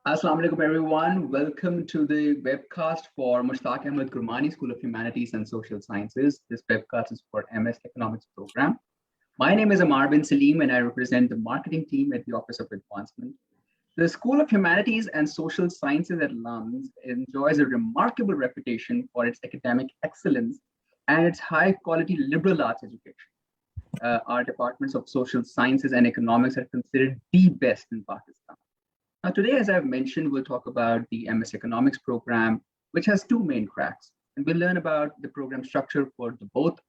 Assalamu alaikum, everyone. Welcome to the webcast for Mushtaq Ahmed Kurmani School of Humanities and Social Sciences. This webcast is for MS Economics program. My name is Amar bin Salim, and I represent the marketing team at the Office of Advancement. The School of Humanities and Social Sciences at LUMS enjoys a remarkable reputation for its academic excellence and its high-quality liberal arts education. Our departments of social sciences and economics are considered the best in Pakistan. Now, today, as I've mentioned, we'll talk about the MS Economics program, which has two main tracks. And we'll learn about the program structure for both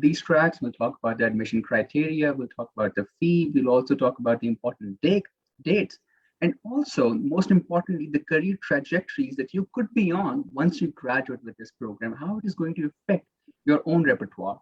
these tracks. We'll talk about the admission criteria. We'll talk about the fee. We'll also talk about the important dates. And also, most importantly, the career trajectories that you could be on once you graduate with this program, how it is going to affect your own repertoire.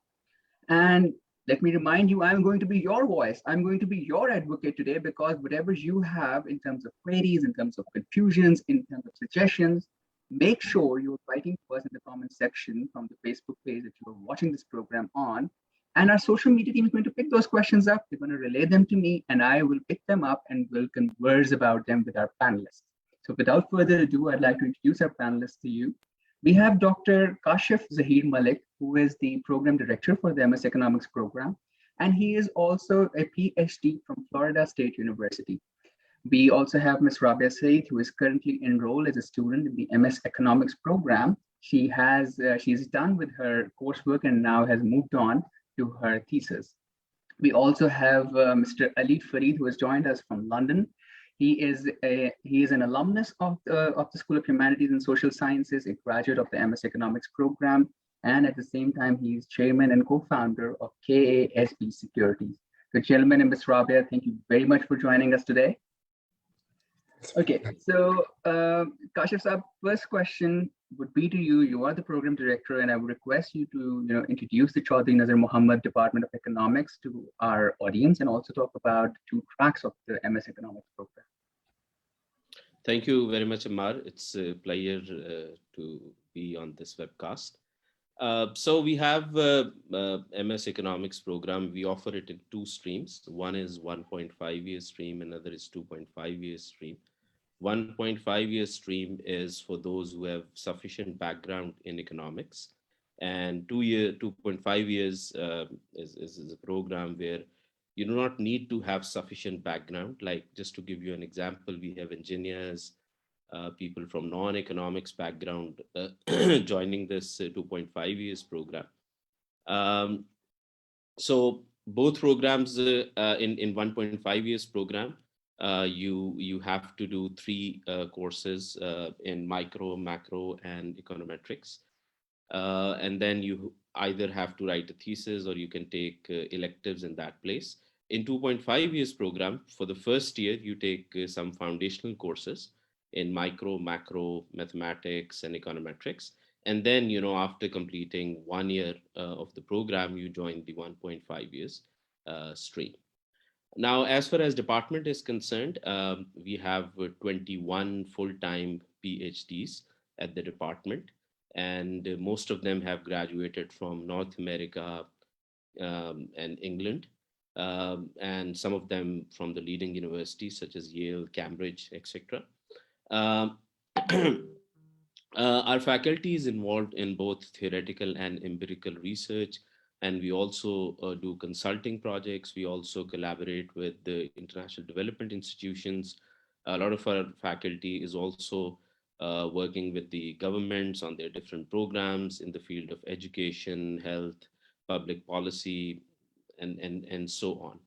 And let me remind you, I'm going to be your voice. I'm going to be your advocate today, because whatever you have in terms of queries, in terms of confusions, in terms of suggestions, make sure you're writing to us in the comment section from the Facebook page that you are watching this program on. And our social media team is going to pick those questions up. They're going to relay them to me, and I will pick them up and we'll converse about them with our panelists. So without further ado, I'd like to introduce our panelists to you. We have Dr. Kashif Zahir Malik, who is the program director for the MS Economics program, and he is also a PhD from Florida State University. We also have Ms. Rabia Saeed, who is currently enrolled as a student in the MS Economics program. She's done with her coursework and now has moved on to her thesis. We also have Mr. Ali Farid, who has joined us from London. He is an alumnus of the School of Humanities and Social Sciences, a graduate of the MS Economics program, and at the same time, he's chairman and co-founder of KASB Securities. So, gentlemen and Ms. Rabia, thank you very much for joining us today. Okay, so Kashif Saab, first question would be to you. You are the program director, and I would request you to introduce the Chaudhry Nazar Muhammad Department of Economics to our audience, and also talk about two tracks of the MS Economics program. Thank you very much, Amar. It's a pleasure to be on this webcast. So we have MS Economics program. We offer it in two streams. One is 1.5 year stream, another is 2.5 year stream. 1.5 year stream is for those who have sufficient background in economics, and 2.5 years is a program where you do not need to have sufficient background. Like, just to give you an example, we have engineers, people from non-economics background joining this 2.5 years program. So both programs in 1.5 years program, you have to do three courses in micro, macro, and econometrics. And then you either have to write a thesis or you can take electives in that place. In 2.5 years program, for the first year, you take some foundational courses in micro, macro, mathematics, and econometrics. And then, after completing 1 year of the program, you join the 1.5 years stream. Now, as far as department is concerned, we have 21 full-time PhDs at the department, and most of them have graduated from North America and England, and some of them from the leading universities such as Yale, Cambridge, etc. Our faculty is involved in both theoretical and empirical research, and we also do consulting projects. We also collaborate with the international development institutions. A lot of our faculty is also working with the governments on their different programs in the field of education, health, public policy, and so on.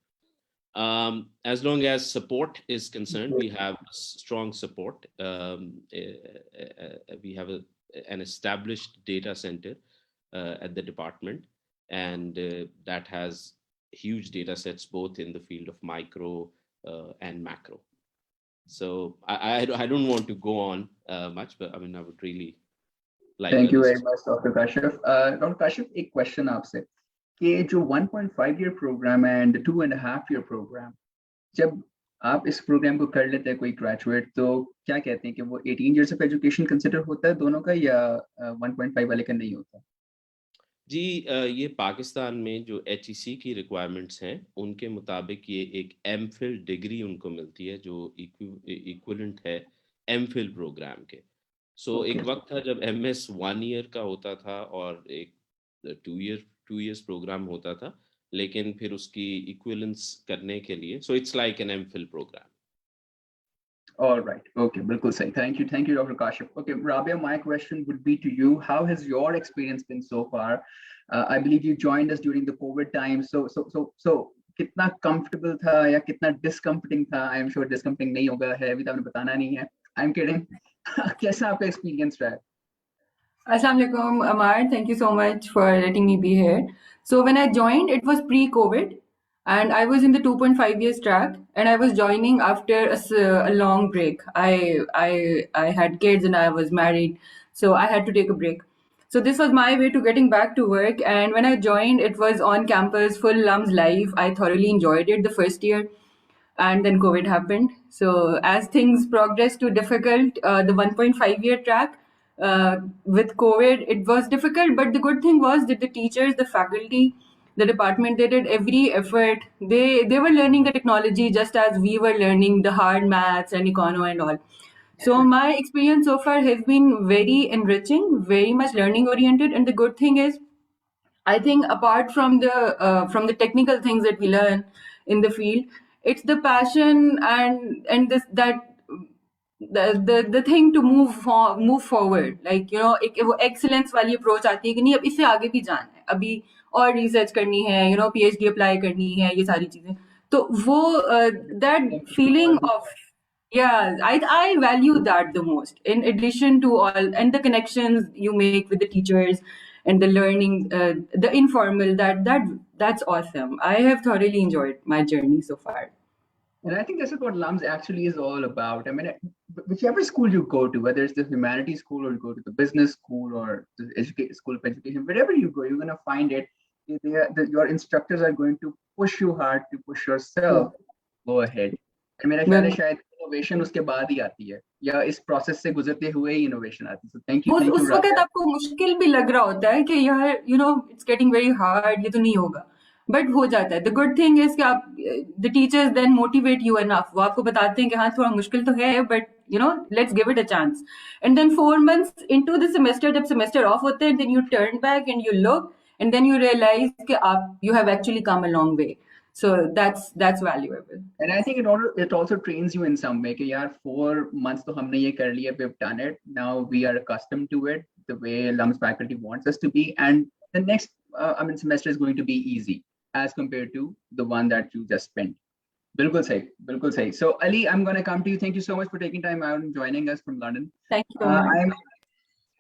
As long as support is concerned, we have strong support. We have an established data center at the department, and that has huge data sets both in the field of micro and macro. So I don't want to go on much, but I mean, I would really like. Thank you very much, Dr. Kashif. Dr. Kashif, एक question आपसे कि जो 1.5 year program and 2.5 year program, जब आप इस programme को कर लेते हैं कोई ग्रेजुएट, तो क्या कहते हैं कि वो 18 years of education कंसिडर होता है दोनों का, या 1.5 वाले का नहीं होता? जी, ये पाकिस्तान में जो HEC की रिक्वायरमेंट्स हैं उनके मुताबिक ये एक MPhil डिग्री उनको मिलती है जो इक्विवेलेंट है MPhil प्रोग्राम के. So एक वक्त था जब MS 1 year का होता था और एक 2 years प्रोग्राम होता था, लेकिन फिर उसकी इक्विवेलेंस करने के लिए, so it's like an MPhil program. All right. Okay. Bilkul sahi. Thank you. Thank you, Dr. Kashyap. Okay, Rabia, my question would be to you. How has your experience been so far? I believe you joined us during the COVID time. So, कितना comfortable था या कितना discomforting था? I am sure discomforting नहीं होगा है, अभी तो आपने बताना नहीं है. I'm kidding. कैसा आपका experience रहा है? Assalamu alaikum, Amar. Thank you so much for letting me be here. So when I joined, it was pre-COVID, and I was in the 2.5 years track, and I was joining after a long break. I had kids and I was married, so I had to take a break. So this was my way to getting back to work. And when I joined, it was on campus, full LUMS live. I thoroughly enjoyed it the first year, and then COVID happened. So as things progressed to difficult, the 1.5 year track, with COVID, it was difficult. But the good thing was that the teachers, the faculty, the department, they did every effort. They were learning the technology just as we were learning the hard maths and econo and all. So my experience so far has been very enriching, very much learning oriented. And the good thing is, I think apart from the technical things that we learn in the field, it's the passion and this that the thing to move forward. Like एक वो excellence वाली approach आती है कि नहीं अब इससे आगे भी जाना है, अभी और research करनी है, PhD apply करनी है, ये सारी चीजें. तो वो that feeling of I value that the most. In addition to all and the connections you make with the teachers and the learning, the informal, that's awesome. I have thoroughly enjoyed my journey so far. And I think this is what LUMS actually is all about. I mean, whichever school you go to, whether it's the humanities school or you go to the business school or the school of education, wherever you go, you're going to find it. Your instructors are going to push you hard to push yourself. Go ahead. And मेरा ख्याल है शायद innovation उसके बाद ही आती है या इस process से गुजरते हुए ही innovation आती है. So thank you. उस वक्त आपको मुश्किल भी लग रहा होता है कि यार it's getting very hard, ये तो नहीं होगा. बट हो जाता है. द गुड थिंग इज कि आप the teachers then motivate you enough. वो आपको बताते हैं कि हाँ थोड़ा मुश्किल तो है but let's give it a chance. And then 4 months into the semester, जब सेमेस्टर ऑफ होते हैं, then you turn back and you look and then you realize कि आप you have actually come a long way. So that's valuable. And I think it also trains you in some way कि यार 4 months तो हमने ये कर लिया, we've done it, now we are accustomed to it the way LUMS faculty wants us to be, and the next semester is going to be easy as compared to the one that you just spent. Bilkul sahi. So Ali, I'm going to come to you. Thank you so much for taking time out and joining us from London. Thank you.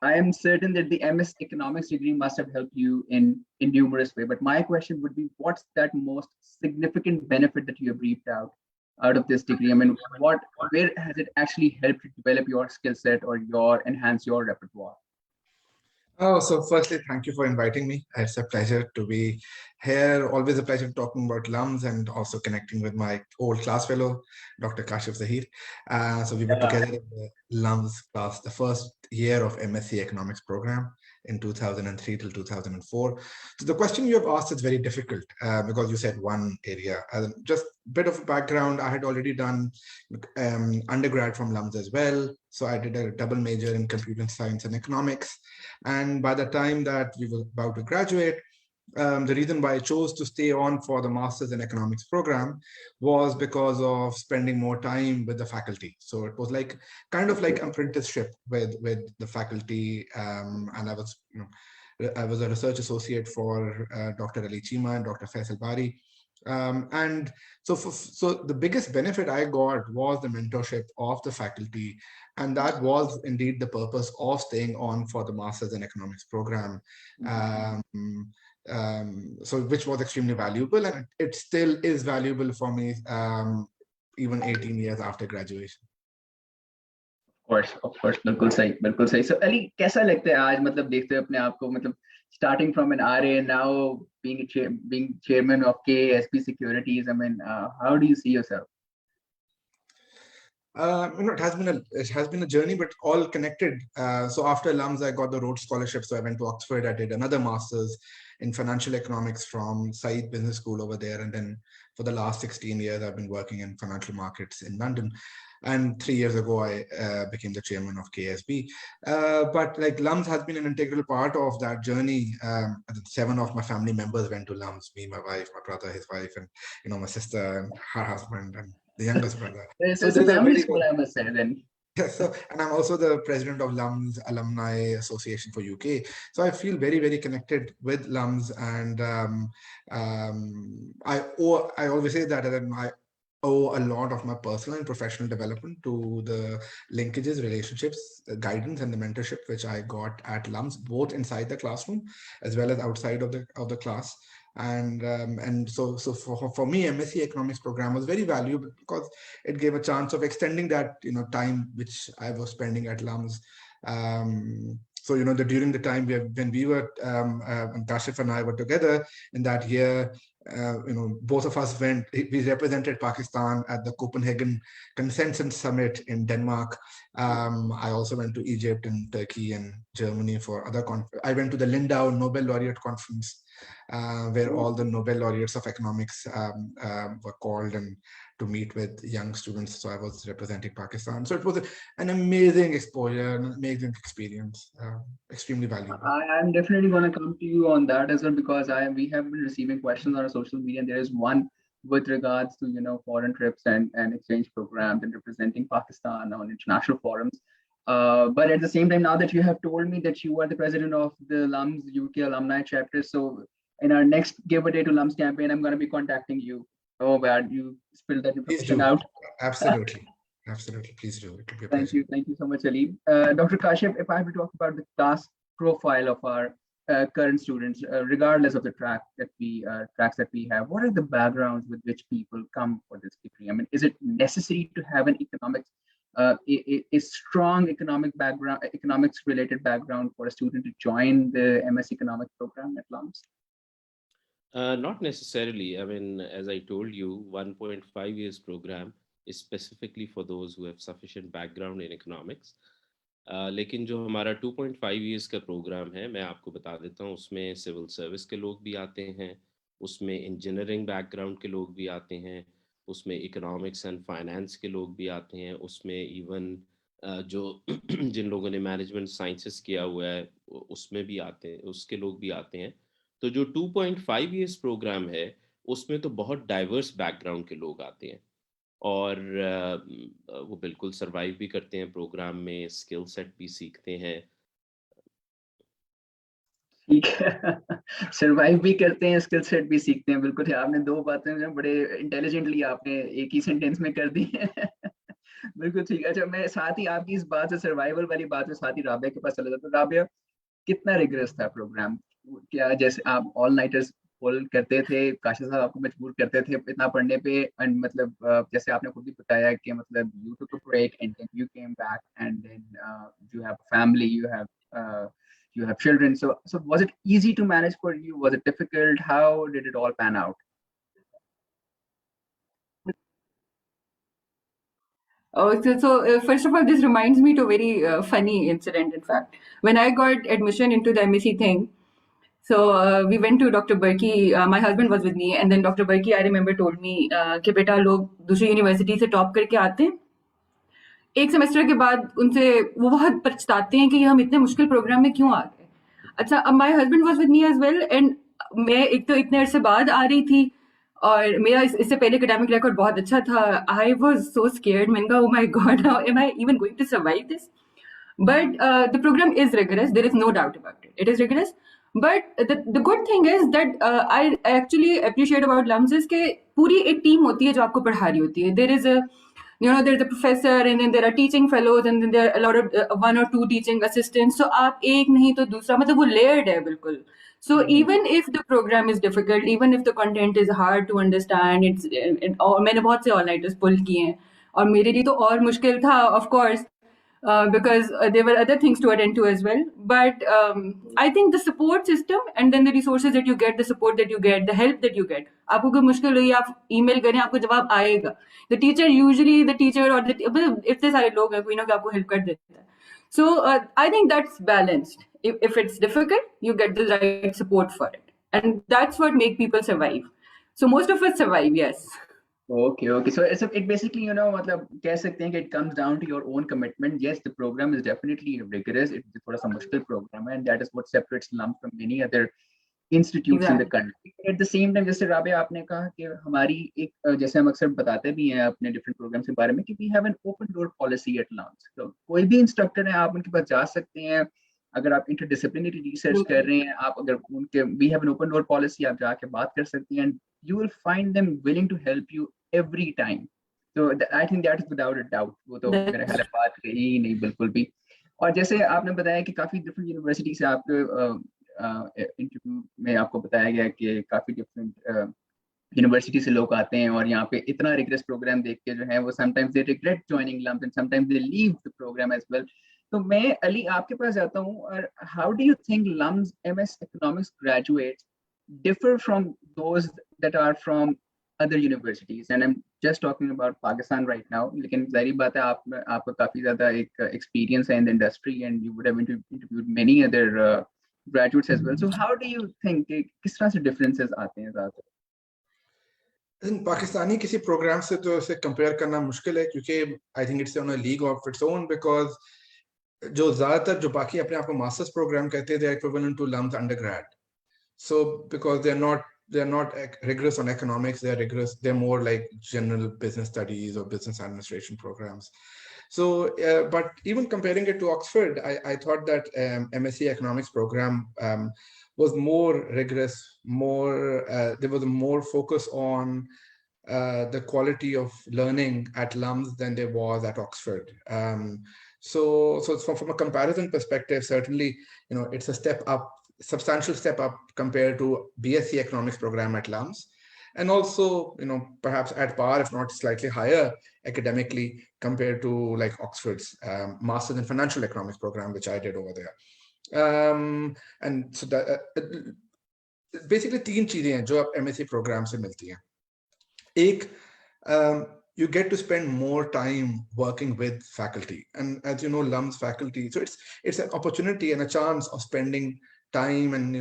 I am certain that the MS Economics degree must have helped you in numerous ways. But my question would be, what's that most significant benefit that you have reaped out of this degree? I mean, where has it actually helped you develop your skill set or enhance your repertoire? Oh, so firstly, thank you for inviting me. It's a pleasure to be here. Always a pleasure talking about LUMS and also connecting with my old class fellow, Dr. Kashyap Zahir. So we were together in the LUMS class, the first year of MSc Economics program in 2003 till 2004. So the question you have asked is very difficult because you said one area. Just a bit of background, I had already done undergrad from LUMS as well. So I did a double major in computer science and economics. And by the time that we were about to graduate, the reason why I chose to stay on for the Masters in Economics program was because of spending more time with the faculty. So it was like kind of like apprenticeship with the faculty. And I was a research associate for Dr. Ali Chima and Dr. Faisal Bari. And so the biggest benefit I got was the mentorship of the faculty, and that was indeed the purpose of staying on for the Masters in Economics program. So which was extremely valuable, and it still is valuable for me even 18 years after graduation. Of course, बिल्कुल सही. So Ali, कैसा लगता है आज, मतलब देखते हैं अपने आप को, मतलब starting from an RA, now being chairman of KSP Securities. I mean, how do you see yourself? It has been a journey, but all connected. So after LUMS, I got the Rhodes Scholarship. So I went to Oxford. I did another master's in financial economics from Said Business School over there. And then for the last 16 years, I've been working in financial markets in London. And 3 years ago, I became the chairman of KSB. But like LUMS has been an integral part of that journey. 7 of my family members went to LUMS, me, my wife, my brother, his wife, and my sister and her husband and the youngest brother. So it's a family school, I must say then. Yeah, and I'm also the president of LUMS Alumni Association for UK. So I feel very, very connected with LUMS, and I always say that I owe a lot of my personal and professional development to the linkages, relationships, guidance, and the mentorship which I got at LUMS, both inside the classroom as well as outside of the class. And so for me, MSc Economics program was very valuable because it gave a chance of extending that time which I was spending at LUMS. So during the time when we were when Kashif and I were together in that year, both of us we represented Pakistan at the Copenhagen Consensus Summit in Denmark. I also went to Egypt and Turkey and Germany for other conferences. I went to the Lindau Nobel Laureate Conference, where all the Nobel laureates of economics were called and to meet with young students. So I was representing Pakistan. So it was an amazing exposure, an amazing experience, extremely valuable. I'm definitely going to come to you on that as well, because we have been receiving questions on our social media, and there is one with regards to foreign trips and exchange programs and representing Pakistan on international forums. But at the same time, now that you have told me that you are the president of the LUMS UK alumni chapter, so in our next Give a Day to LUMS campaign, I'm going to be contacting you. Oh, bad you spilled that information out. Absolutely. Absolutely. Please do. It will be a Thank you. Thank you so much, Ali. Dr. Kashif, if I have to talk about the class profile of our current students, regardless of the tracks that we have, what are the backgrounds with which people come for this degree? I mean, is it necessary to have an economics, a strong economics related background for a student to join the MS Economics program at LUMS? Not necessarily. I mean, as I told you, 1.5 years program is specifically for those who have sufficient background in economics. लेकिन जो हमारा 2.5 years का programme है, मैं आपको बता देता हूँ, उसमें सिविल सर्विस के लोग भी आते हैं, उसमें इंजीनियरिंग बैकग्राउंड के लोग भी आते हैं, उसमें इकोनॉमिक्स एंड फाइनेंस के लोग भी आते हैं, उसमें इवन जो जिन लोगों ने मैनेजमेंट साइंसेस किया हुआ है उसमें भी आते हैं, उसके लोग भी आते हैं. तो जो 2.5 years प्रोग्राम है उसमें तो बहुत डाइवर्स बैकग्राउंड के लोग आते हैं और वो बिल्कुल सरवाइव भी करते हैं प्रोग्राम में, स्किल सेट भी सीखते हैं. ठीक है, सरवाइव भी करते हैं, स्किल सेट भी सीखते हैं. बिल्कुल, आपने दो बातें जो बड़े इंटेलिजेंटली आपने एक ही सेंटेंस में कर दी है. बिल्कुल ठीक. अच्छा, मैं साथ ही आपकी इस बात से, सर्वाइवल वाली बात से, साथ ही राबिया के पास चला जाता. तो राबिया, कितना रिगरस था प्रोग्राम? क्या जैसे आप ऑल नाइटर्स फुल करते थे, काशिफ साहब आपको मजबूर करते थे इतना पढ़ने पे, एंड मतलब जैसे आपने खुद भी बताया कि मतलब you took a break and then you came back and then you have family, you have children, so was it easy to manage for you? Was it difficult? How did it all pan out? Oh, so first of all, this reminds me to a very funny incident. In fact, when I got admission into the MSc thing, so we went to Dr. Berkey. My husband was with me, and then Dr. Berkey, I remember, told me कि बेटा लोग दूसरी university से top करके आते हैं, एक semester के बाद उनसे वो बहुत पछताते हैं कि हम इतने मुश्किल प्रोग्राम में क्यों आ गए. अच्छा, अब my husband was with me as well, and मैं एक तो इतने अरसे बाद आ रही थी और मेरा इससे पहले एकेडमिक रिकॉर्ड बहुत अच्छा था. I was so scared. मैंने कहा, oh my god, how am I even going to survive this? But the program is rigorous. There is no doubt about it. It is rigorous. But the good thing is that I actually appreciate about LUMS is कि पूरी एक team होती है जो आपको पढ़ा रही होती है. There is a professor, and then there are teaching fellows, and then there are a lot of 1 or 2 teaching assistants. So आप एक नहीं तो दूसरा, मतलब वो layered है बिल्कुल. So even if the program is difficult, even if the content is hard to understand, और मैंने बहुत से all-nighters pull किए हैं और मेरे लिए तो और मुश्किल था, of course. because there were other things to attend to as well. But I think the support system and then the resources that you get, the support that you get, the help that you get. आपको कोई मुश्किल हुई आप email करें आपको जवाब आएगा. The teacher usually the teacher or the इतने सारे लोग हैं कोई ना कोई आपको help कर देता है. So I think that's balanced. If it's difficult, you get the right support for it, and that's what make people survive. So most of us survive, yes. Okay. So it basically, मतलब कह सकते हैं कि it comes down to your own commitment. Yes, the program is definitely rigorous. It's थोड़ा सा मुश्किल program है, and that is what separates LUMS from many other institutes in the country. At the same time, जैसे Rabe आपने कहा कि हमारी एक जैसे हम अक्सर बताते भी हैं अपने different programs के बारे में कि we have an open door policy at LUMS. तो कोई भी instructor है आप उनके पास जा सकते हैं. अगर आप interdisciplinary research कर रहे हैं, आप अगर उनके we have an open door policy, आप जाके बात कर सकते हैं, and you will find them willing to help you every time. So I think that is without a doubt. वो तो मेरे ख्याल बात कही ही नहीं बिल्कुल भी. और जैसे आपने बताया कि काफी different university से आपके इंटरव्यू में आपको बताया गया कि काफी डिफरेंट यूनिवर्सिटी से लोग आते हैं और यहाँ पे इतना रिग्रेस प्रोग्राम देख के जो है वो sometimes they regret joining LUMS and sometimes they leave the program as well. तो मैं अली आपके पास जाता हूँ और how do you think LUMS MS economics graduates differ from those that are from other universities, and I'm just talking about Pakistan right now. लेकिन जाहिर बात है आपका काफी ज्यादा एक experience है in the industry and you would have interviewed many other graduates as well. So how do you think कि किस तरह से differences आते हैं ज़्यादा? पाकिस्तानी किसी प्रोग्राम से तो इसे कंपेयर करना मुश्किल है क्योंकि I think it's on a league of its own because जो ज्यादातर जो बाकी अपने आप को मास्टर्स प्रोग्राम कहते हैं they are equivalent to LUMS undergrad. So because they're not rigorous on economics, they're rigorous, they're more like general business studies or business administration programs. So but even comparing it to Oxford, I thought that MSc economics program was more rigorous, there was more focus on the quality of learning at LUMS than there was at Oxford. So from a comparison perspective, certainly it's a step up, substantial step up compared to BSc economics program at LUMS, and also perhaps at par if not slightly higher academically compared to like Oxford's Masters in Financial Economics program which I did over there. And so that basically तीन चीजें हैं जो आप MSc program से मिलती हैं. एक you get to spend more time working with faculty, and as you know LUMS faculty, so it's an opportunity and a chance of spending time and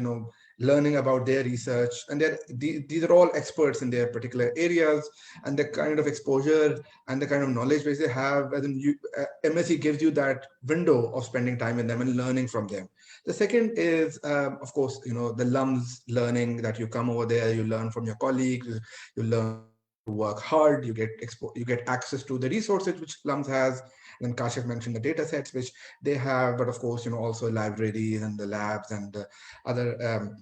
learning about their research, and these are all experts in their particular areas, and the kind of exposure and the kind of knowledge base they have, as in MSc gives you that window of spending time with them and learning from them. The second is of course the LUMS learning, that you come over there, you learn from your colleagues, you learn to work hard, you get access to the resources which LUMS has. And then Kashif mentioned the data sets which they have, but of course also libraries and the labs and the other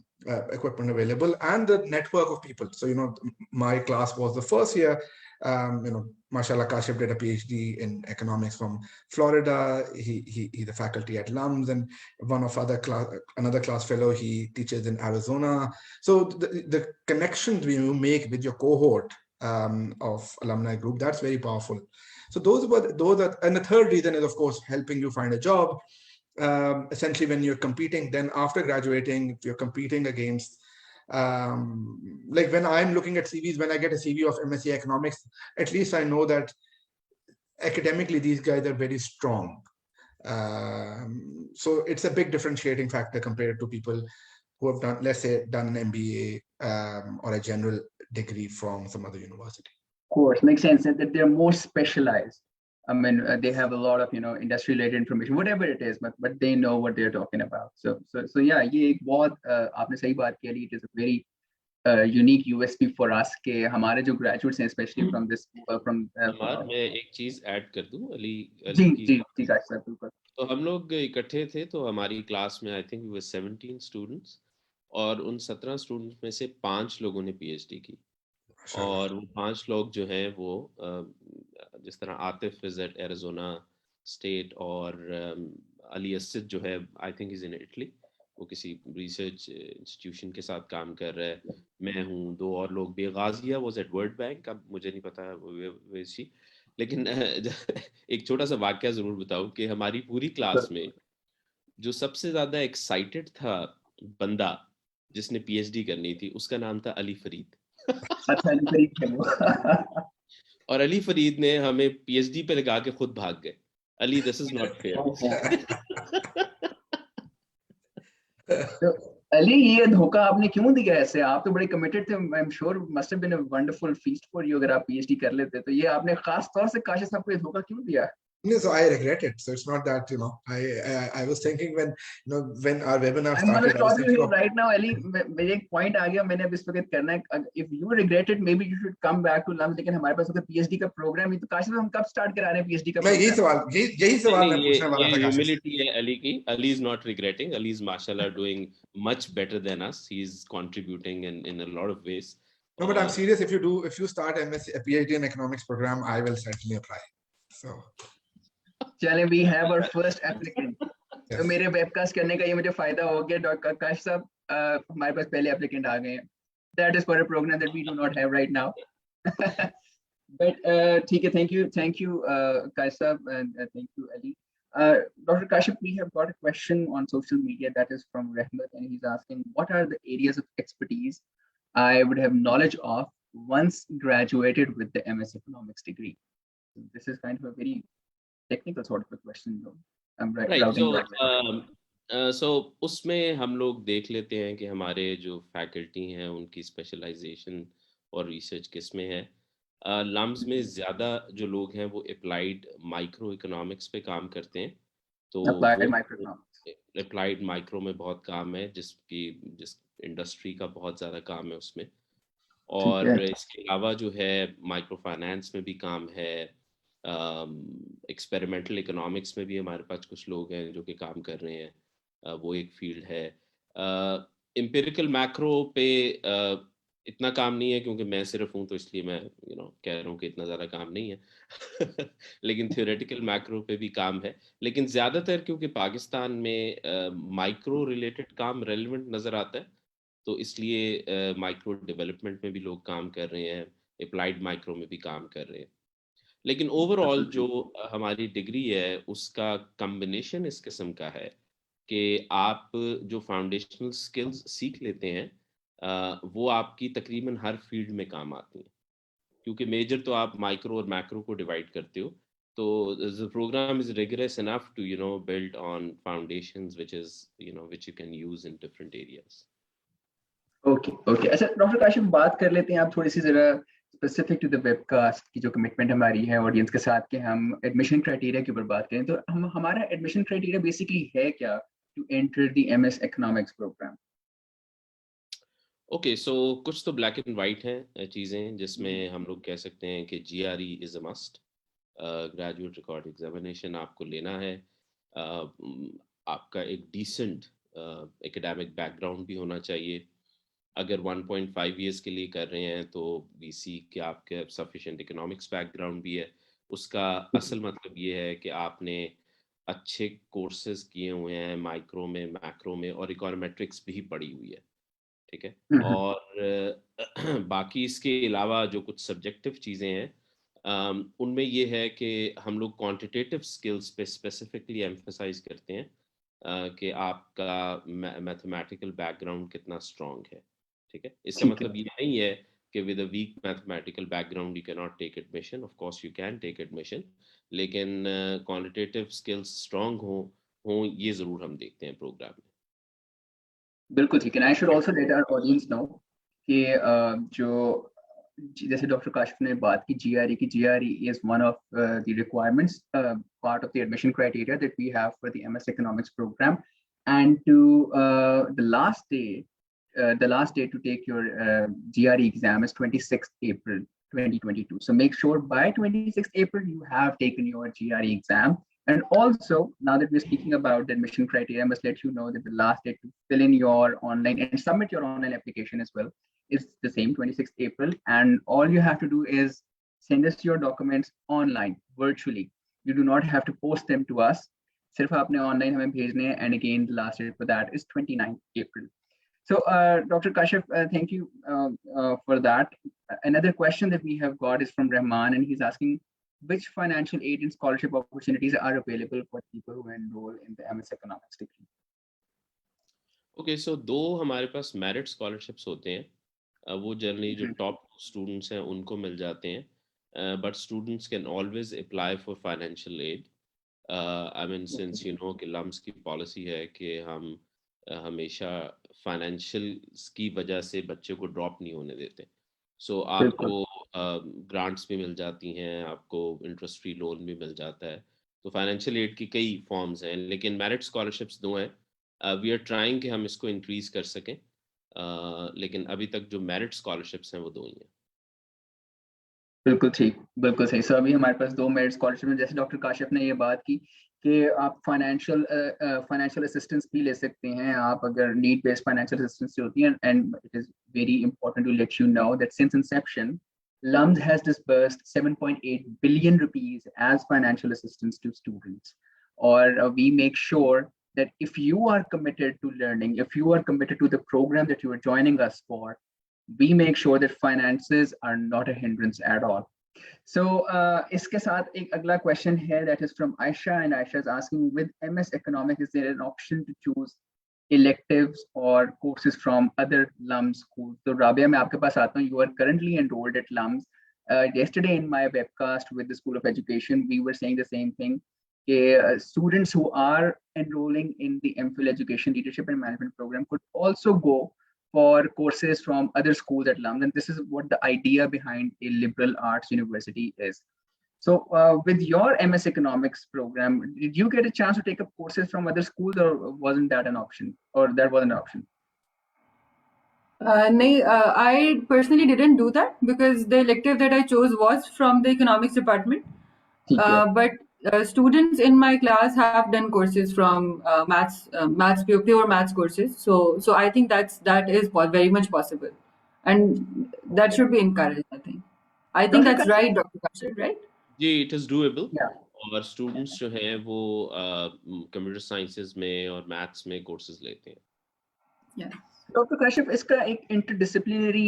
equipment available, and the network of people. So my class was the first year. Mashallah, Kashif did a PhD in economics from Florida. He's a faculty at LUMS, and another class fellow, he teaches in Arizona. So the connections you make with your cohort of alumni group, that's very powerful. So those are, and the third reason is of course helping you find a job. Essentially, when you're competing, then after graduating, if you're competing against, like when I'm looking at CVs, when I get a CV of MSc economics, at least I know that academically these guys are very strong. So it's a big differentiating factor compared to people who have done, let's say, done an MBA or a general degree from some other university. Of course, makes sense that they're more specialized. I mean, they have a lot of industry-related information, whatever it is, but they know what they're talking about. So yeah, ये एक बहुत आपने सही बात कही. It is a very unique USP for us कि हमारे जो graduates हैं, especially from this from. मैं एक चीज ऐड कर दूं अली जी काश सर बिल्कुल. तो हम लोग इकट्ठे थे, तो हमारी क्लास में आई थिंक 17 स्टूडेंट्स, और उन 17 स्टूडेंट्स में से 5 लोगों ने पीएचडी की. और वो 5 लोग जो हैं वो जिस तरह Atif is at Arizona State, और अली असद जो है I think is in Italy, वो किसी रिसर्च इंस्टीट्यूशन के साथ काम कर रहा है. मैं हूँ, 2 और लोग भी. गाजिया वाज एट वर्ल्ड बैंक, अब मुझे नहीं पता वैसी, लेकिन एक छोटा सा वाक्य जरूर बताऊं कि हमारी पूरी क्लास में जो सबसे ज्यादा एक्साइटेड था बंदा जिसने पीएचडी करनी थी, उसका नाम था अली फरीद। अच्छा, अली फरीद थे वो। और अली फरीद ने हमें पीएचडी पे लगा के खुद भाग गए। Ali, this is not fair. तो अली, ये धोखा आपने क्यों दिया ऐसे? आप तो बड़े कमिटेड थे। I am sure must have been a wonderful feast for you अगर आप पीएचडी कर लेते। तो ये आपने खास तौर से काशिफ साहब को ये धोखा क्यों दिया? No, so I regret it. So it's not that, I was thinking when our webinar I'm going to started, I was stop you thinking here of, right now, Ali. मेरे एक पॉइंट आ गया, मैंने अब इस वक्त करना है। If you regret it, maybe you should come back to LUMS. लेकिन हमारे पास अगर पीएचडी का प्रोग्राम है तो काशिफ, हम कब स्टार्ट करा रहे हैं पीएचडी का मैं यही प्रोग्राम? सवाल यही सवाल मैं नहीं, पूछने वाला ये था काशिफ से। ह्यूमिलिटी है अली की। Ali is not regretting. Ali is माशाल्लाह doing much better than us. He is contributing in a lot of ways. No, but I'm serious. If you start a PhD in economics program, I will certainly apply. So, चलें, we have our first applicant. तो yes. मेरे webcast करने का ये मुझे फायदा हो गया। डॉक्टर काशिफ साहब, हमारे पास पहले एप्लीकेंट आ गए हैं। That is for a program that we do not have right now. But ठीक है, thank you, Kash Sahab, and thank you, Ali. Dr. Kashif, we have got a question on social media that is from Rahmat, and he's asking, what are the areas of expertise I would have knowledge of once graduated with the MS Economics degree? So this is kind of a very technical sort of a question, though. I'm routing right. So उसमें हम लोग देख लेते हैं कि हमारे जो faculty हैं उनकी स्पेशलाइजेशन और रिसर्च किस में है। लम्स में ज़्यादा जो लोग हैं वो अप्लाइड माइक्रो इकोनॉमिक्स पे काम करते हैं। तो Applied microeconomics. अप्लाइड माइक्रो में बहुत काम है, जिस इंडस्ट्री का बहुत ज़्यादा काम है उसमें। और इसके अलावा जो है माइक्रो फाइनेंस में भी काम है। एक्सपेरिमेंटल इकोनॉमिक्स में भी हमारे पास कुछ लोग हैं जो कि काम कर रहे हैं। वो एक फील्ड है। एम्पिरिकल मैक्रो पे इतना काम नहीं है क्योंकि मैं सिर्फ हूँ, तो इसलिए मैं कह रहा हूँ कि इतना ज़्यादा काम नहीं है। लेकिन थ्योरेटिकल मैक्रो पे भी काम है। लेकिन ज़्यादातर क्योंकि पाकिस्तान में माइक्रो रिलेटेड काम रेलेवेंट नज़र आता है, तो इसलिए माइक्रो डेवलपमेंट में भी लोग काम कर रहे हैं, अप्लाइड माइक्रो में भी काम कर रहे हैं। लेकिन ओवरऑल जो हमारी डिग्री है उसका कॉम्बिनेशन इस किस्म का है कि आप जो फाउंडेशनल स्किल्स सीख लेते हैं वो आपकी तकरीबन हर फील्ड में काम आती हैं, क्योंकि मेजर तो आप माइक्रो और मैक्रो को डिवाइड करते हो। तो the program is rigorous enough to build on foundations which you can use in different areas. Okay. अच्छा डॉक्टर काशिफ, बात कर लेते हैं आप थोड़ी सी जरा स्पेसिफिक टू द वेबकास्ट की जो कमिटमेंट हमारी है ऑडियंस के साथ कि हम एडमिशन क्राइटेरिया के ऊपर बात करें। तो हमारा एडमिशन क्राइटेरिया बेसिकली है क्या to enter the MS economics programme? Okay, so कुछ तो ब्लैक एंड वाइट हैं चीज़ें जिसमें हम लोग कह सकते हैं कि GRE is a must. Graduate record examination आपको लेना है। आपका एक डिसेंट एकेडमिक बैकग्राउंड भी होना चाहिए। अगर 1.5 ईयर्स के लिए कर रहे हैं तो BC के आपके सफिशिएंट इकोनॉमिक्स बैकग्राउंड भी है। उसका असल मतलब ये है कि आपने अच्छे कोर्सेज किए हुए हैं माइक्रो में, मैक्रो में, और इकोनोमेट्रिक्स भी पढ़ी हुई है, ठीक है। और बाकी इसके अलावा जो कुछ सब्जेक्टिव चीज़ें हैं उनमें ये है कि हम लोग क्वांटिटेटिव स्किल्स पे स्पेसिफिकली एम्फसाइज करते हैं कि आपका मैथमेटिकल बैकग्राउंड कितना स्ट्रॉन्ग है, ठीक है। इसका मतलब ये नहीं है कि with a weak mathematical background you can not take admission. Of course you can take admission, लेकिन क्वांटिटेटिव स्किल्स स्ट्रॉन्ग हो ये ज़रूर हम देखते हैं प्रोग्राम में। बिल्कुल ठीक है। I should also let our audience know कि जो जैसे डॉक्टर काशिफ ने बात की GRE की, GRE is one of the requirements, part of the admission criteria that we have for the MS Economics program, and to the last day to take your GRE exam is 26th April 2022. So make sure by 26th April you have taken your GRE exam. And also, now that we're speaking about the admission criteria, I must let you know that the last date to fill in your online and submit your online application as well is the same, 26th April. And all you have to do is send us your documents online, virtually. You do not have to post them to us. सिर्फ आपने online हमें भेजने हैं, and again, the last date for that is 29th April. So, Dr. Kashif, thank you for that. Another question that we have got is from Rahman, and he's asking, which financial aid and scholarship opportunities are available for people who enroll in the MS Economics degree? Okay, so दो हमारे पास merit scholarships होते हैं. वो generally जो top students हैं उनको मिल जाते हैं, but students can always apply for financial aid. I mean since you know कि लम्स की पॉलिसी है कि हम हमेशा फाइनेंशियल की वजह से बच्चे को ड्रॉप नहीं होने देते. सो आपको ग्रांट्स भी मिल जाती हैं, आपको इंटरेस्ट फ्री लोन भी मिल जाता है. तो फाइनेंशियल एड की कई फॉर्म्स हैं, लेकिन मेरिट स्कॉलरशिप्स दो हैं. वी आर ट्राइंग कि हम इसको इंक्रीज कर सकें, लेकिन अभी तक जो मेरिट स्कॉलरशिप्स हैं वो दो ही हैं. बिल्कुल ठीक, बिल्कुल सही. सो अभी हमारे पास 2 मेरिट स्कॉलरशिप हैं. जैसे डॉक्टर काशिफ ने ये बात की कि आप फाइनेंशियल असिस्टेंस भी ले सकते हैं आप अगर नीड बेस्ड फाइनेंशियल असिस्टेंस होती है. And it is very important to let you know that since inception LUMS has disbursed 7.8 billion rupees as financial assistance to students. Or we make sure that if you are committed to learning, if you are committed to the program that you are joining us for, we make sure that finances are not a hindrance at all. So iske saath ek agla question hai that is from Aisha, and Aisha is asking, with MS Economics, is there an option to choose electives or courses from other LUMS schools? So Rabia, मैं आपके पास आता हूँ. You are currently enrolled at LUMS. Yesterday in my webcast with the School of Education, we were saying the same thing. Students who are enrolling in the MPhil Education Leadership and Management program could also go for courses from other schools at LUMS, and this is what the idea behind a liberal arts university is. So with your MS Economics program, did you get a chance to take up courses from other schools, or wasn't that an option, or that wasn't an option? I personally didn't do that because the elective that I chose was from the economics department. But students in my class have done courses from pure maths courses. So I think that is very much possible, and that should be encouraged. I think that's right, Dr. Kashif, right? जी, it is doable. Yeah. और students जो हैं वो computer sciences में और maths में courses लेते हैं. Yeah. डॉक्टर काशिफ, इसका एक इंटरडिसिप्लिनरी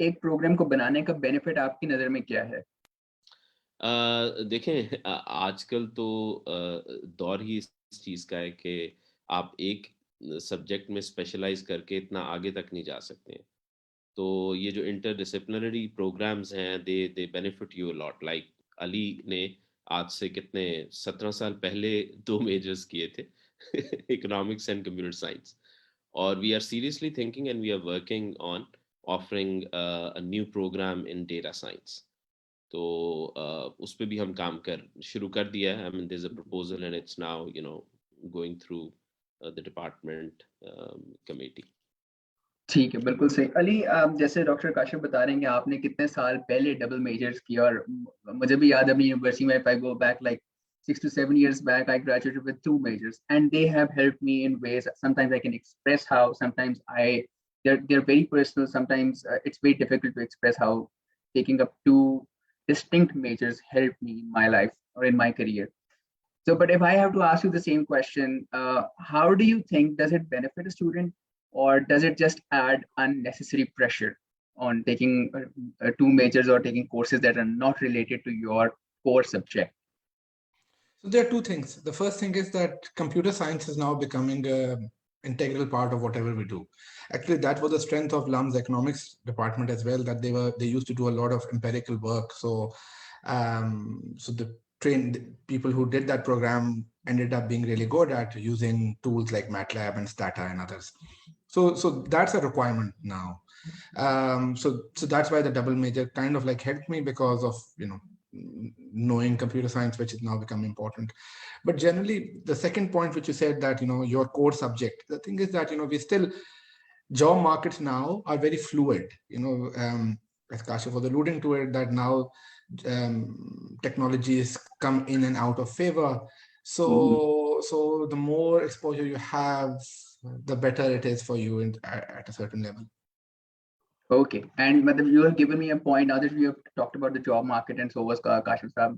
एक प्रोग्राम को बनाने का बेनिफिट आपकी नजर में क्या है? देखें, आजकल तो दौर ही इस चीज़ का है कि आप एक सब्जेक्ट में स्पेशलाइज करके इतना आगे तक नहीं जा सकते हैं. तो ये जो इंटरडिसिप्लिनरी प्रोग्राम्स हैं, दे benefit you a lot. Like Ali ने आज से कितने 17 साल पहले 2 मेजर्स किए थे, इकोनॉमिक्स एंड कंप्यूटर साइंस. और we are seriously thinking and we are working on offering a new program in data science. तो उस पर भी हम काम शुरू कर दिया है. I mean there is a proposal and it's now going through the department committee. ठीक है, बिल्कुल सही. अली, जैसे डॉक्टर काशिफ बता रहे हैं कि आपने कितने साल पहले डबल मेजर्स किया, और मुझे भी याद है अपनी यूनिवर्सिटी में, if I go back like 6 to 7 years back, I graduated with 2 majors, and they have helped me in ways. Sometimes I can express how, sometimes they're very personal. Sometimes it's very difficult to express how taking up 2 distinct majors helped me in my life or in my career. So, but if I have to ask you the same question, how do you think, does it benefit a student, or does it just add unnecessary pressure on taking 2 majors or taking courses that are not related to your core subject? So there are 2 things. The first thing is that computer science is now becoming an integral part of whatever we do. Actually, that was the strength of LUMS economics department as well, that they used to do a lot of empirical work. So the trained people who did that program ended up being really good at using tools like MATLAB and Stata and others. So that's a requirement now. So that's why the double major kind of like helped me, because of knowing computer science, which is now becoming important. But generally, the second point which you said, that your core subject, the thing is that we still, job markets now are very fluid. As Kashif was alluding to it, that now technologies come in and out of favor. So the more exposure you have, the better it is for you at a certain level. Okay, and you have given me a point now that we have talked about the job market, and so was Kashif Saab.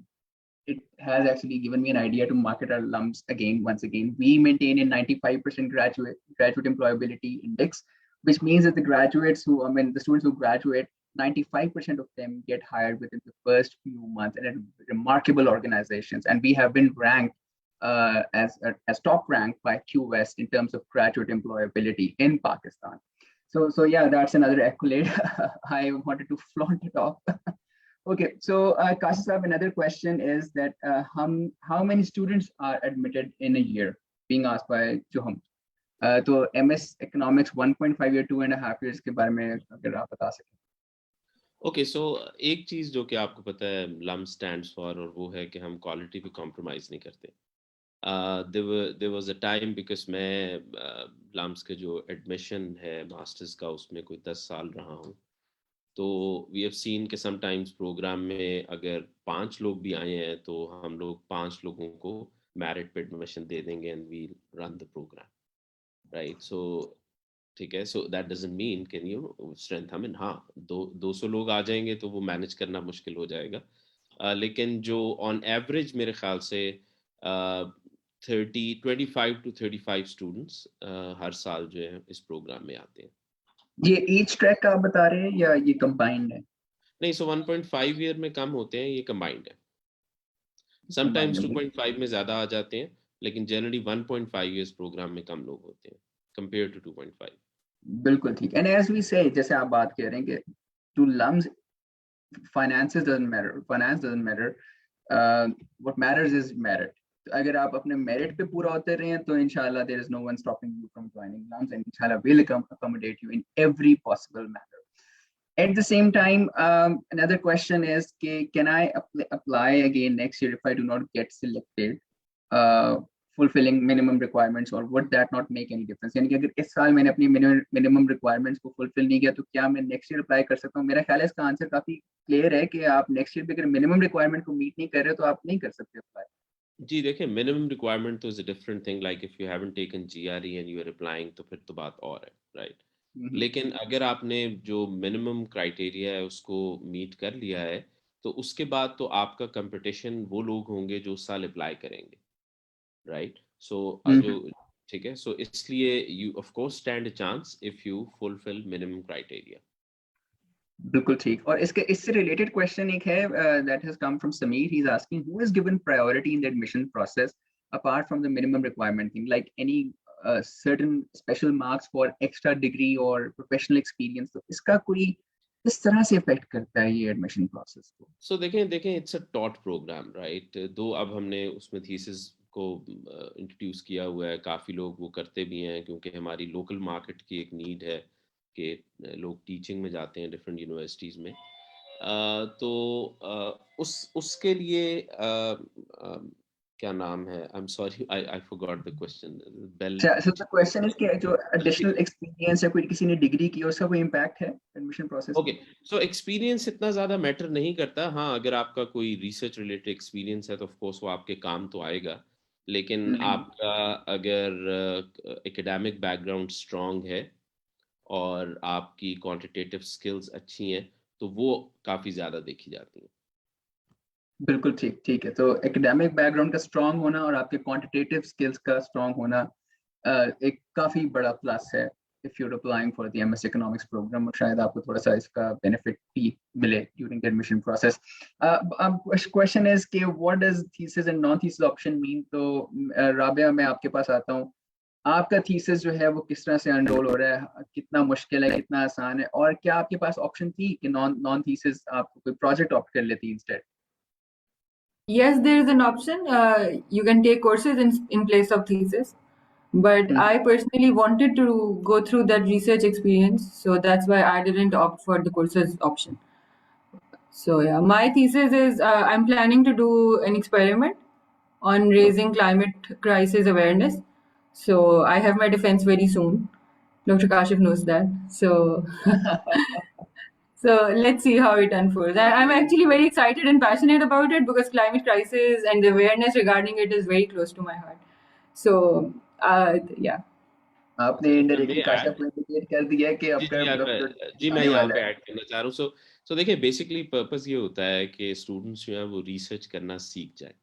It has actually given me an idea to market our LUMS once again. We maintain a 95% graduate employability index, which means that the students who graduate, 95% of them get hired within the first few months, and remarkable organizations. And we have been ranked as top ranked by QS in terms of graduate employability in Pakistan. So yeah, that's another accolade. I wanted to flaunt it off. Okay, so Kashi Saab, another question is that how many students are admitted in a year? Being asked by Joham. तो MS Economics 1.5 year 2.5 years के बारे में अगर आप बता सकें. Okay so एक चीज़ जो कि आपको पता है LUMS स्टैंड्स फॉर, और वो है कि हम क्वालिटी पे कॉम्प्रोमाइज़ नहीं करते. There was a time because मैं LUMS के जो एडमिशन है मास्टर्स का उसमें कोई 10 साल रहा हूँ. तो वी हैव सीन कि समटाइम्स प्रोग्राम में अगर 5 लोग भी आए हैं तो हम लोग 5 लोगों को मेरिट पे एडमिशन दे देंगे and we run the programme, right. So ठीक है, so that doesn't mean can you strength. I mean हाँ, 200 लोग आ जाएंगे तो वो मैनेज करना मुश्किल हो जाएगा. लेकिन जो ऑन एवरेज मेरे ख्याल से 25 to 35 स्टूडेंट्स हर साल जो है इस प्रोग्राम में आते हैं. ये ईच ट्रैक का आप बता रहे हैं या ये कंबाइंड है? नहीं, सो 1.5 ईयर में कम होते हैं, ये कंबाइंड है. समटाइम्स 2.5 में ज़्यादा आ जाते हैं, लेकिन जनरली 1.5 ईयर्स प्रोग्राम में कम लोग होते हैं कंपेयर टू 2.5. बिल्कुल ठीक. एंड एज वी से, जैसे आप बात कह रहे हैं कि to LUMS finances doesn't matter, finance doesn't matter, what matters is merit. तो अगर आप अपने मेरिट पे पूरा होते रहे हैं तो इंशाल्लाह there is no one stopping you from joining LUMS, and inshallah will accommodate you in every possible manner. At the same time, another question is, can I apply again next year if I do not get selected, fulfilling minimum requirements, or would that not make any difference? यानी कि अगर इस साल मैंने अपनी minimum requirements को fulfill नहीं किया तो क्या मैं next year apply कर सकता हूँ? मेरा ख्याल है इसका आंसर काफी clear है कि आप next year भी अगर minimum requirement को meet नहीं कर रहे तो आप नहीं कर सकते apply. जी देखिए, मिनिमम रिक्वायरमेंट तो is a different thing. Like if you haven't taken GRE and you are applying तो फिर तो बात और है, राइट. लेकिन अगर आपने जो मिनिमम क्राइटेरिया है उसको मीट कर लिया है तो उसके बाद तो आपका कंपटीशन वो लोग होंगे जो उस साल अप्लाई करेंगे, राइट. सो जो ठीक है, सो इसलिए you of course stand a chance if you fulfil minimum criteria. बिल्कुल ठीक. और इससे रिलेटेड क्वेश्चन एक है that has come from Sameer. He's asking, who is given priority in the admission process apart from the minimum requirement thing, like any certain special marks for extra degree or professional experience? तो इसका कोई किस तरह से effect करता है ये admission process को? सो देखें it's a taught program, right. Though अब हमने उसमें थीसिस को इंट्रोड्यूस किया हुआ है, काफ़ी लोग वो करते भी हैं क्योंकि हमारी लोकल मार्केट की एक नीड है कि लोग टीचिंग में जाते हैं डिफरेंट यूनिवर्सिटीज़ में. तो उसके लिए क्या नाम है, I am sorry I forgot the question. Well. So the question is कि जो additional experience है, कोई किसी ने डिग्री की, उसका कोई इम्पैक्ट है admission process? Okay, so experience इतना ज़्यादा मैटर नहीं करता. हाँ, अगर आपका कोई रिसर्च रिलेटेड एक्सपीरियंस है तो ऑफ कोर्स वो आपके काम तो आएगा. लेकिन आपका अगर एकेडमिक बैकग्राउंड स्ट्रॉन्ग है और आपकी क्वांटिटेटिव स्किल्स अच्छी हैं तो वो काफ़ी ज़्यादा देखी जाती हैं. बिल्कुल ठीक है. तो एकेडमिक बैकग्राउंड का स्ट्रांग होना और आपके क्वांटिटेटिव स्किल्स का स्ट्रांग होना एक काफी बड़ा प्लस है if you're applying for the MS Economics program, और शायद आपको थोड़ा सा इसका बेनिफिट भी मिले during the admission process. Question is कि what does thesis and non-thesis option mean? तो राबिया, मैं आपके पास आता हूँ. आपका थीसिस जो है वो किस तरह से अनरोल हो रहा है, कितना मुश्किल है, कितना आसान है, और क्या आपके पास ऑप्शन थी कि नॉन थीसिस आप कोई प्रोजेक्ट ऑप्ट कर लेती instead? Yes, there is an option. You can take courses in place of thesis. But I personally wanted to go through that research experience, so that's why I didn't opt for the courses option. So yeah, my thesis is I'm planning to do an experiment on raising climate crisis awareness. So I have my defense very soon. Dr. Kashif knows that. So let's see how it unfolds. I'm actually very excited and passionate about it because climate crisis and the awareness regarding it is very close to my heart. So yeah. आपने indirectly काशा को indicate कर दिया कि आपका जी मैं यहाँ पे add करना चाह रहा हूँ. सो देखिए, बेसिकली पर्पस ये होता है कि स्टूडेंट्स जो है वो रिसर्च करना सीख जाए,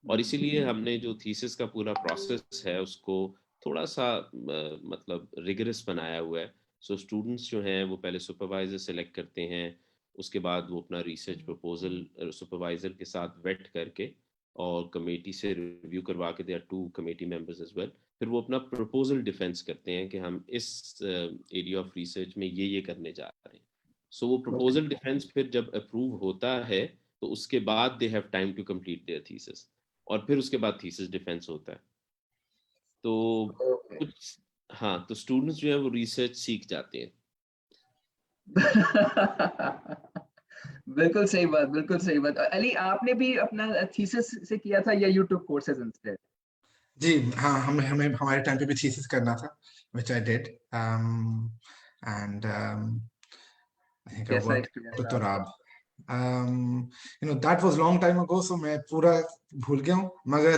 और इसीलिए हमने जो थीसिस का पूरा प्रोसेस है उसको थोड़ा सा मतलब रिगरस बनाया हुआ है. सो स्टूडेंट्स जो हैं वो पहले सुपरवाइजर सेलेक्ट करते हैं, उसके बाद वो अपना रिसर्च प्रपोजल सुपरवाइजर के साथ वेट करके और कमेटी से रिव्यू करवा के, there 2 committee members as well, फिर वो अपना प्रपोजल डिफेंस करते हैं कि हम इस एरिया ऑफ रिसर्च में ये करने जा रहे हैं। सो वो प्रपोजल डिफेंस फिर जब अप्रूव होता है तो उसके बाद they have time to complete their thesis, और फिर उसके बाद थीसिस डिफेंस होता है। तो कुछ हाँ, तो स्टूडेंट्स जो है वो रिसर्च सीख जाते हैं। बिल्कुल सही बात, बिल्कुल सही बात। अली, आपने भी अपना थीसिस से किया था या यू टुक कोर्सेज इंस्टेड? जी हाँ, हमें हमें हमारे टाइम पे भी थीसिस करना था, which I did, and I think I कैसा worked एक्सपीरियंस with था आपका? Torab. That was long time ago, so मैं पूरा भूल गया हूँ, मगर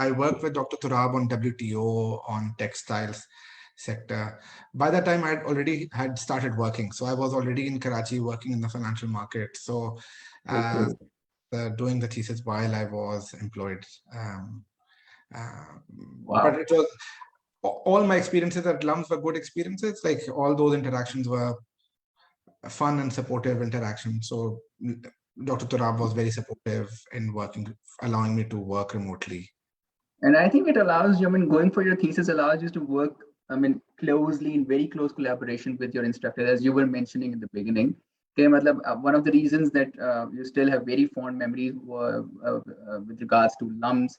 I worked with Dr. Torab on WTO, on textiles sector. By that time, I already had started working, so I was already in Karachi working in the financial market. So doing the thesis while I was employed. Wow. But it was all my experiences at LUMS were good experiences. Like all those interactions were fun and supportive interaction. So Dr. Torab was very supportive in working, allowing me to work remotely. And I think it allows you, I mean, going for your thesis allows you to work, I mean, closely, in very close collaboration with your instructor, as you were mentioning in the beginning. Okay, matlab, one of the reasons that you still have very fond memories with regards to LUMS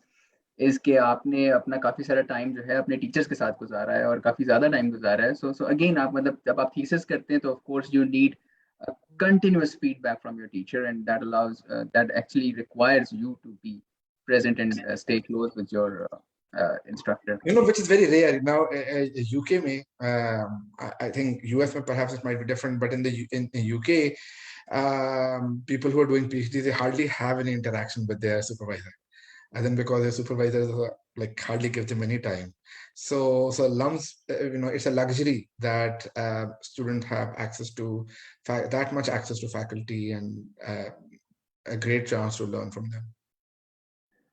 is कि आपने अपना काफी सारा time जो है अपने teachers के साथ गुजारा है और काफी ज्यादा टाइम गुजारा है. So again, आप मतलब जब आप थीसिस करते हैं तो of course you need continuous feedback from your teacher, and that allows that actually requires you to be present and stay close with your instructor. Which is very rare now. UK may, I think US may perhaps it might be different, but in the UK, people who are doing PhD, they hardly have any interaction with their supervisor, and then because their supervisors like hardly give them any time. So LUMS, it's a luxury that students have access to that much access to faculty, and a great chance to learn from them.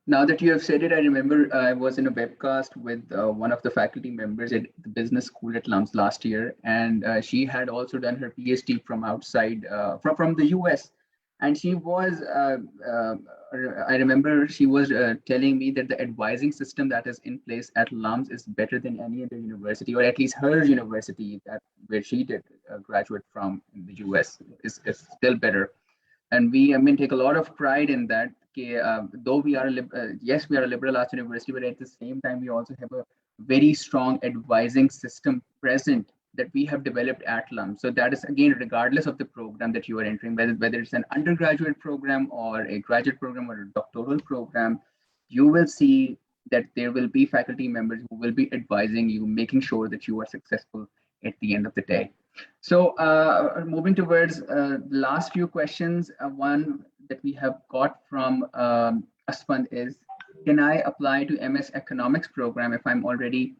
Now that you have said it, I remember I was in a webcast with one of the faculty members at the business school at LUMS last year, and she had also done her PhD from outside, from the US. And she was, I remember she was telling me that the advising system that is in place at LUMS is better than any other university, or at least her university that where she did graduate from in the US is still better. And we, I mean, take a lot of pride in that. Though we are, yes, we are a liberal arts university, but at the same time, we also have a very strong advising system present that we have developed at LUMS. So that is, again, regardless of the program that you are entering, whether it's an undergraduate program or a graduate program or a doctoral program, you will see that there will be faculty members who will be advising you, making sure that you are successful at the end of the day. So moving towards the last few questions, one that we have got from Aspan is, can I apply to MS Economics program if I'm already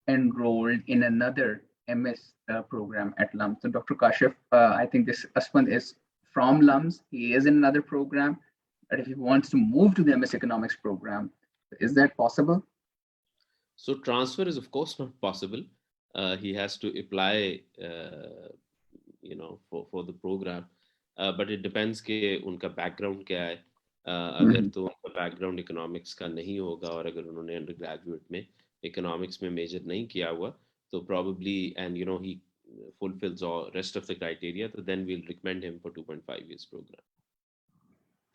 enrolled in another MS program at LUMS? So Dr. Kashif, I think this Aspan is from LUMS. He is in another program, but if he wants to move to the MS Economics program, is that possible? So transfer is of course not possible. He has to apply, for the program, but it depends कि उनका background क्या है. अगर तो उनका background economics का नहीं होगा और अगर उन्होंने undergraduate में economics में major नहीं किया हुआ, तो probably, and he fulfills all rest of the criteria, so then we'll recommend him for 2.5 years program.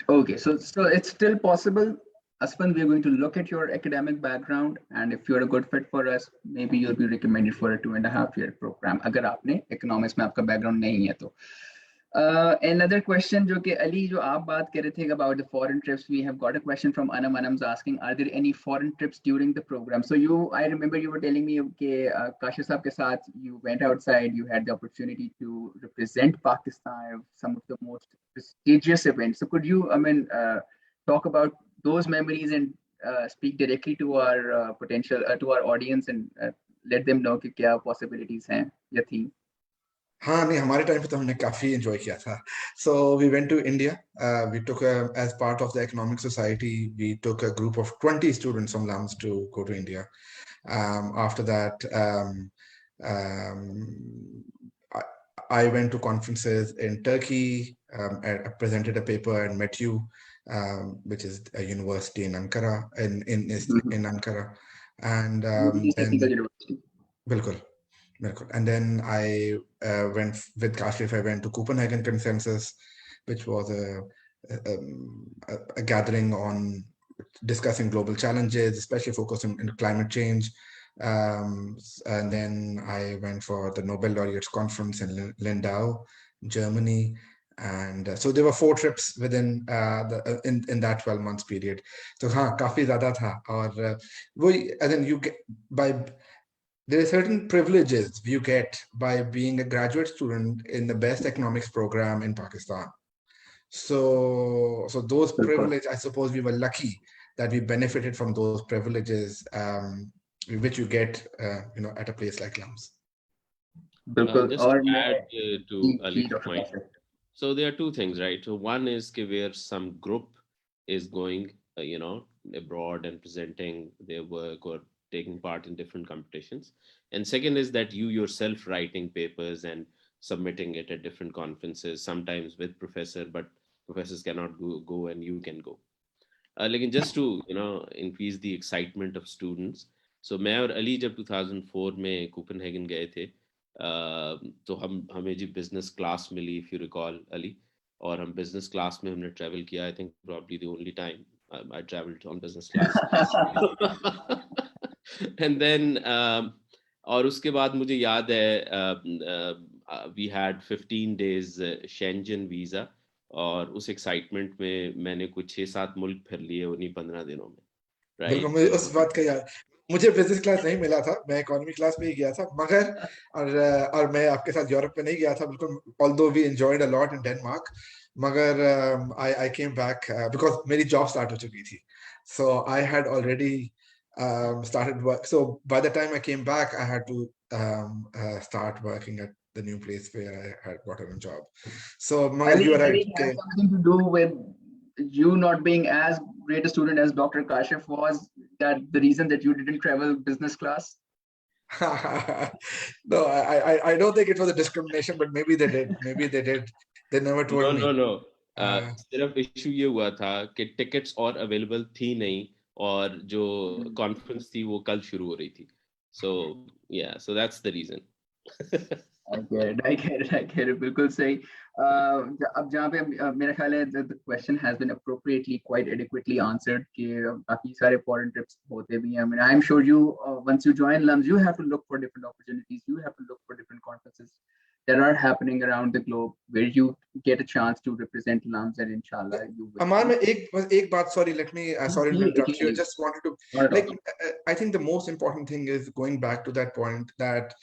Okay, so it's still possible. Aspan, we're going to look at your academic background, and if you're a good fit for us, maybe you'll be recommended for a 2.5 year program. अगर आपने economics में आपका background नहीं है तो. Another question, जो कि Ali, जो आप बात कर रहे थे about the foreign trips, we have got a question from Anam. Anam's asking, are there any foreign trips during the program? So I remember you were telling me कि Kashif साहब के साथ you went outside, you had the opportunity to represent Pakistan at some of the most prestigious events. So could you, I mean, talk about those memories and speak directly to our to our audience and let them know कि क्या possibilities हैं या थी? हाँ नहीं, हमारे time पे तो हमने काफी एंजॉय किया था. So we went to India. We took as part of the economic society, we took a group of 20 students from LUMS to go to India. After that, I went to conferences in Turkey. I presented a paper and met you, which is a university in Ankara, in Ankara, and Technical then University. bilkul, bilkul. And then I went with Kashif. I went to Copenhagen Consensus, which was a gathering on discussing global challenges, especially focusing on climate change. And then I went for the Nobel Laureates Conference in Lindau, Germany. And so there were 4 trips within in that 12 months period. So हाँ काफी ज़्यादा था और वही and then you get by there are certain privileges you get by being a graduate student in the best economics program in Pakistan. So those privileges, I suppose we were lucky that we benefited from those privileges, which you get, at a place like LUMS. Just to add to Ali's Dr. point. Kashif. So there are 2 things, right? So one is where some group is going, abroad and presenting their work or taking part in different competitions. And second is that you yourself writing papers and submitting it at different conferences, sometimes with professor, but professors cannot go and you can go. Like just to, increase the excitement of students. So मैं और अली जब 2004 में Copenhagen गए थे, तो हमें जी business class मिली, इफ यू रिकॉल अली, और हम बिजनेस क्लास में हमने ट्रैवल किया. I think probably the only time I traveled on business class. And then और उसके बाद मुझे याद है we had 15 days Schengen visa, और उस एक्साइटमेंट में मैंने कुछ 6-7 मुल्क फिर लिए उन्हीं 15 दिनों में. बिल्कुल, मुझे उस बात का याद, मुझे बिजनेस क्लास नहीं मिला था, मैं इकोनॉमी क्लास में ही गया था, मगर और मैं आपके साथ यूरोप में नहीं गया था बिल्कुल, although we enjoyed a lot in Denmark, मगर I came back because मेरी जॉब स्टार्ट हो चुकी थी, so I had already started work. So by the time I came back, I had to start working at the new place where I had gotten a job. So मगर you are right. It has something to do with you not being as great a student as Dr. Kashif was, that the reason that you didn't travel business class? No, I don't think it was a discrimination, but maybe they did. Maybe they did. They never told me. No. सिर्फ issue ये हुआ था कि tickets और available थी नहीं, और जो कॉन्फ्रेंस थी वो कल शुरू हो रही थी. So that's the reason. I get it. बिल्कुल सही. अब जहाँ पे मेरा ख्याल है the question has been appropriately, quite adequately answered कि काफी सारे foreign trips होते भी हैं. I mean, I'm sure you once you join LUMS, you have to look for different opportunities. You have to look for different conferences that are happening around the globe where you get a chance to represent LUMS, and inshallah you will. Amar, एक बात, sorry, let me sorry to interrupt you. I just wanted to I think the most important thing is going back to that point that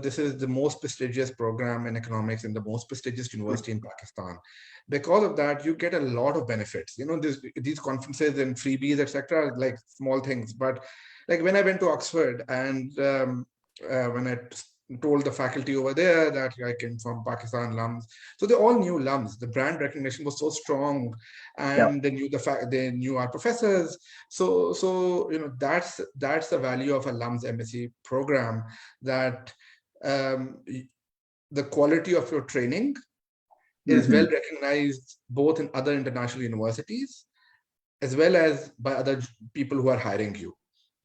this is the most prestigious program in economics in the most prestigious university in Pakistan. Because of that, you get a lot of benefits. These conferences and freebies, etc., are like small things. But like when I went to Oxford and when I told the faculty over there that I came from Pakistan LUMS, so they all knew LUMS. The brand recognition was so strong, and they knew they knew our professors. So that's the value of a LUMS MSc program, that the quality of your training is well recognized both in other international universities as well as by other people who are hiring you.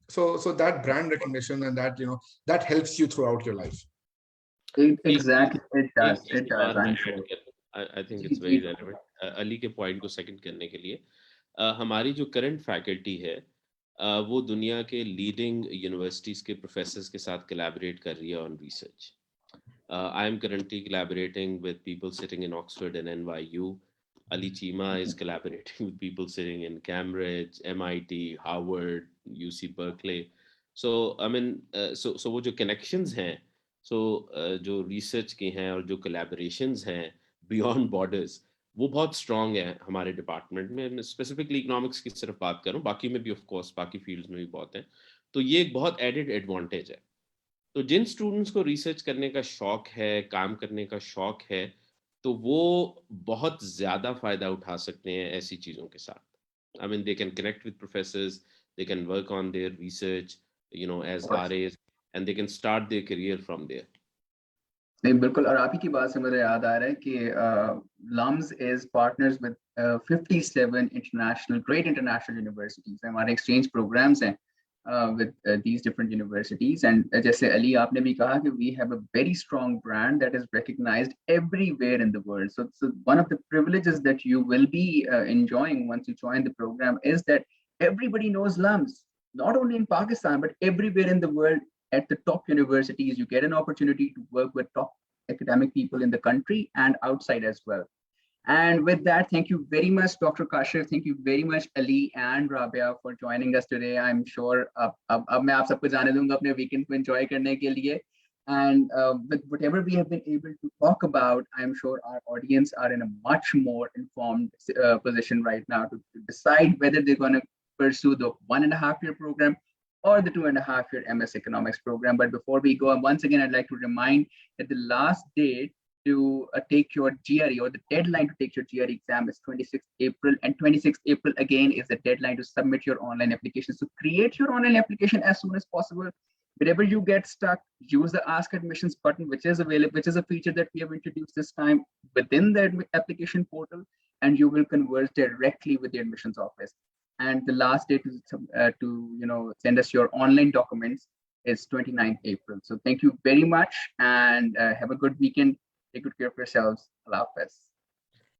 So that brand recognition and that that helps you throughout your life. Exactly, it does. I'm sure. I think it's very relevant. Ali के point को second करने के लिए, हमारी जो current faculty है वो दुनिया के लीडिंग यूनिवर्सिटीज के प्रोफेसर्स के साथ कोलैबोरेट कर रही है on research. I am currently collaborating with people sitting in Oxford and NYU. Ali Chima is collaborating with people sitting in Cambridge, MIT, Harvard, UC Berkeley. So I mean, so वो जो connections हैं, so जो research के हैं और जो collaborations हैं beyond borders, वो बहुत strong है हमारे department में. Specifically economics की सिर्फ बात करूँ, बाकी में भी of course बाकी fields में भी बहुत हैं. तो ये एक बहुत added advantage है. तो जिन स्टूडेंट्स को रिसर्च करने का शौक है, काम करने का शौक है, तो वो बहुत ज्यादा फायदा उठा सकते हैं ऐसी चीजों के साथ. I mean, they can connect with professors, they can work on their research, as RAs, and they can start their career from there. नहीं बिल्कुल, और आप ही की बात से मुझे याद आ रहा है कि LUMS is partners with 57 international great international universities. हमारे exchange programs हैं with these different universities, and जैसे अली आपने भी कहा कि we have a very strong brand that is recognized everywhere in the world. So one of the privileges that you will be enjoying once you join the program is that everybody knows LUMS, not only in Pakistan but everywhere in the world. At the top universities, you get an opportunity to work with top academic people in the country and outside as well. And with that, thank you very much, Dr. Kashif. Thank you very much, Ali and Rabia, for joining us today. I'm sure अब मैं आप सबको जाने दूंगा अपने weekend को enjoy करने के लिए. And with whatever we have been able to talk about, I'm sure our audience are in a much more informed position right now to decide whether they're going to pursue the 1.5-year program or the 2.5-year MS Economics program. But before we go, once again, I'd like to remind that the last date to take your GRE, or the deadline to take your GRE exam, is 26th April, and 26th April again is the deadline to submit your online application. So create your online application as soon as possible. Whenever you get stuck, use the Ask Admissions button, which is available, which is a feature that we have introduced this time within the application portal, and you will converse directly with the admissions office. And the last day to send us your online documents is 29th April. So thank you very much, and have a good weekend. Take good care of yourselves. Allah Hafiz.